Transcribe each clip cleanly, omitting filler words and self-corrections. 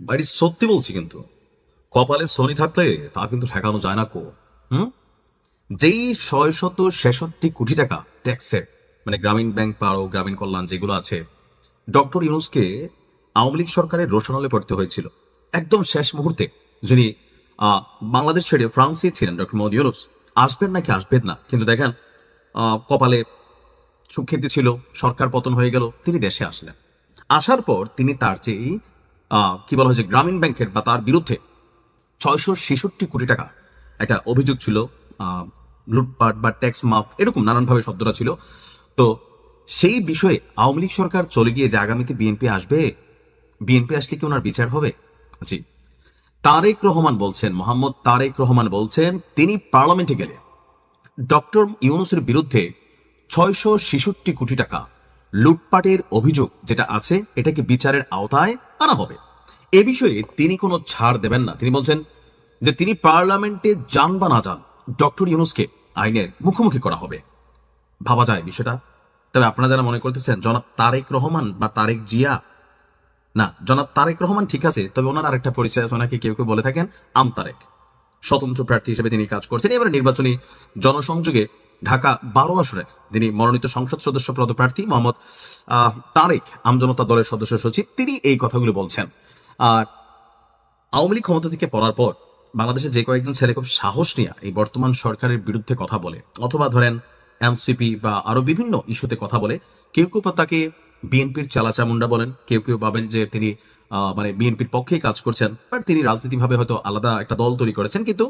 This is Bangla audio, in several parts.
বাড়ি সত্যি বলছি, কিন্তু কপালে শনি থাকলে তা কিন্তু ঠেকানো যায় না কো। হুম। যেই 666 কোটি টাকা ট্যাক্সের, মানে গ্রামীণ ব্যাংক বা আরো গ্রামীণ কল্যাণ যেগুলো আছে, ডক্টর ইউনুসকে আওয়ামী লীগ সরকারের রোশনালে পড়তে হয়েছিল একদম শেষ মুহূর্তে। যিনি আহ, বাংলাদেশ ছেড়ে ফ্রান্সে ছিলেন ডক্টর মোহাম্মদ ইউনুস, আসবেন নাকি আসবেন না, কিন্তু দেখেন কপালে সুখ্যাতি ছিল, সরকার পতন হয়ে গেল, তিনি দেশে আসলেন। আসার পর তিনি তার যে কি বলা হয় যে গ্রামীণ ব্যাংকের বা তার বিরুদ্ধে 666 কোটি টাকা একটা অভিযোগ ছিল, আহ, লুটপাট বা ট্যাক্স মাফ এরকম নানানভাবে শব্দটা ছিল। তো সেই বিষয়ে আওয়ামী লীগ সরকার চলে গিয়ে যে আগামীতে বিএনপি আসবে, বিএনপি আসলে কি ওনার বিচার হবে? জি। তারেক রহমান বলছেন, মোহাম্মদ তারেক রহমান বলছেন তিনি পার্লামেন্টে গেলে ডক্টর ইউনুসের বিরুদ্ধে 666 কোটি টাকা লুটপাটের অভিযোগ যেটা আছে এটাকে বিচারের আওতায় আনা হবে। এ বিষয়ে তিনি কোনো ছাড় দেবেন না। তিনি বলছেন যে তিনি পার্লামেন্টে যান বা না যান, ডক্টর ইউনুসকে আইনের মুখোমুখি করা হবে। ভাবা যায় বিষয়টা? তবে আপনারা যারা মনে করতেছেন জনাব তারেক রহমান বা তারেক জিয়া, না, জনাব তারেক রহমান ঠিক আছে, তবে ওনার আরেকটা পরিচয় আছে, ওনাকে কেউ কেউ বলে থাকেন আম তারেক। স্বতন্ত্র প্রার্থী হিসেবে তিনি কাজ করছেন। এবারে নির্বাচনী জনসংযোগে ঢাকা 12 আসনে তিনি মনোনীত সংসদ সদস্য পদপ্রার্থী মোহাম্মদ তারেক আমজনতা দলের সদস্য সচিব, তিনি এই কথাগুলো বলছেন। আর আওয়ামী লীগ ক্ষমতা থেকে পড়ার পর বাংলাদেশে যে কয়েকজন ছেলে খুব সাহস নিয়ে এই বর্তমান সরকারের বিরুদ্ধে কথা বলে, অথবা ধরেন এনসিপি বা আরো বিভিন্ন ইস্যুতে কথা বলে, কেউ কেউ তাকে বিএনপির চালাচামুন্ডা বলেন, কেউ কেউ ভাবেন যে তিনি মানে বিএনপির পক্ষেই কাজ করছেন, বাট তিনি রাজনীতিভাবে হয়তো আলাদা একটা দল তৈরি করেছেন। কিন্তু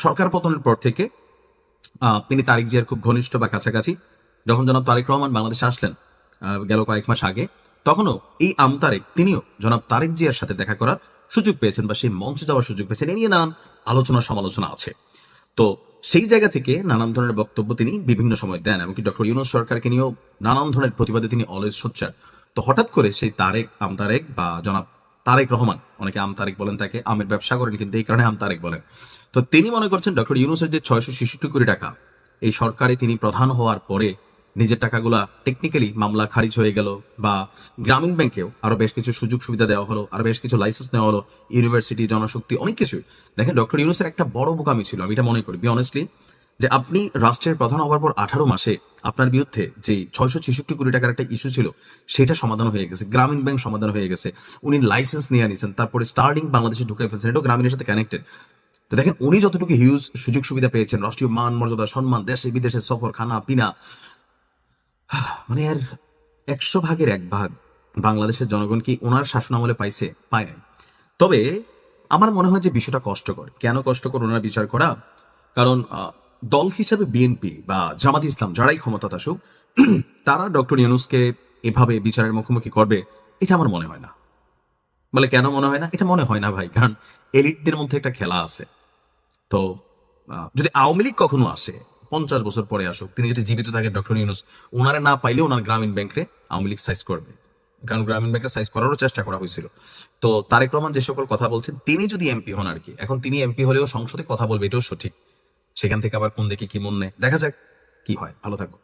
সরকার পতনের পর থেকে তিনি তারেক জিয়ার খুব ঘনিষ্ঠ বা কাছাকাছি। যখন জনাব তারেক রহমান বাংলাদেশে আসলেন গেল কয়েক মাস আগে, তখনও এই আম তারেক তিনিও জনাব তারেক জিয়ার সাথে দেখা করার সুযোগ পেয়েছেন বা সেই মঞ্চে যাওয়ার সুযোগ পেয়েছেন। এ নিয়ে নানান আলোচনা সমালোচনা আছে। তো সেই জায়গা থেকে নানান ধরনের বক্তব্য তিনি বিভিন্ন সময় দেন, এমনকি ডক্টর ইউনুস সরকারকে নিয়েও নানান ধরনের প্রতিবাদে তিনি অলওয়েজ সোচ্চার। তো হঠাৎ করে সেই তারেক আম তারেক বা জনাব তারেক রহমান, অনেকে আম তারেক বলেন, তাকে আমের ব্যবসা করেন কিন্তু এই কারণে আম তারেক বলেন। তো তিনি মনে করছেন ডক্টর ইউনুসের যে 666 কোটি টাকা, এই সরকারে তিনি প্রধান হওয়ার পরে নিজের টাকাগুলা টেকনিক্যালি মামলা খারিজ হয়ে গেল, বা গ্রামীণ ব্যাংকেও আরো বেশ কিছু সুযোগ সুবিধা দেওয়া হলো, আরো বেশ কিছু লাইসেন্স নেওয়া হলো, ইউনিভার্সিটি, জনশক্তি, অনেক কিছুই। দেখেন ডক্টর ইউনুসের একটা বড় বোকামি ছিল, আমি এটা মনে করি বি অনেস্টলি, যে আপনি রাষ্ট্রের প্রধান হওয়ার পর 18 মাসে আপনার বিরুদ্ধে যে 666 কোটি টাকার একটা ইস্যু ছিল সেটা সমাধান হয়ে গেছে, গ্রামীণ ব্যাংক সমাধান হয়ে গেছে, উনি লাইসেন্স নিয়ে নিয়েছেন, তারপরে স্টার্টিং বাংলাদেশে ঢুকে ফেলছেন, এটা গ্রামীণের সাথে কানেক্টেড। তো দেখেন উনি যতটুকু হিউজ সুযোগ সুবিধা পেয়েছেন, রাষ্ট্রীয় মান মর্যাদা সম্মান, দেশে বিদেশে সফর, খানা পিনা, মানে আর 100 ভাগের 1 ভাগ বাংলাদেশের জনগণ কি ওনার শাসন আমলে পাইছে? পায় নাই। তবে আমার মনে হয় যে বিষয়টা কষ্টকর। কেন কষ্টকর ওনার বিচার করা? কারণ দল হিসাবে বিএনপি বা জামাত ইসলাম যারাই ক্ষমতাতে আসুক, তারা ডক্টর ইউনুসকে এভাবে বিচারের মুখোমুখি করবে, এটা আমার মনে হয় না। বলে কেন মনে হয় না? এটা মনে হয় না ভাই, কারণ এলিটদের মধ্যে একটা খেলা আছে। তো যদি আওয়ামী লীগ কখনো আসে, 50 বছর পরে আসুক, তিনি যদি জীবিত থাকেন ডক্টর ইউনুস, ওনারা না পাইলে ওনার গ্রামীণ ব্যাংকে আওয়ামী লীগ সাইজ করবে, কারণ গ্রামীণ ব্যাংকে সাইজ করারও চেষ্টা করা হয়েছিল। তো তারেক রহমান যে সকল কথা বলছেন, তিনি যদি এমপি হন আর কি, এখন তিনি এমপি হলেও সংসদে কথা বলবে, এটাও সঠিক। সেখান থেকে আবার কোন দিকে কি মনে দেখা যাক কি হয়। ভালো থাকবো।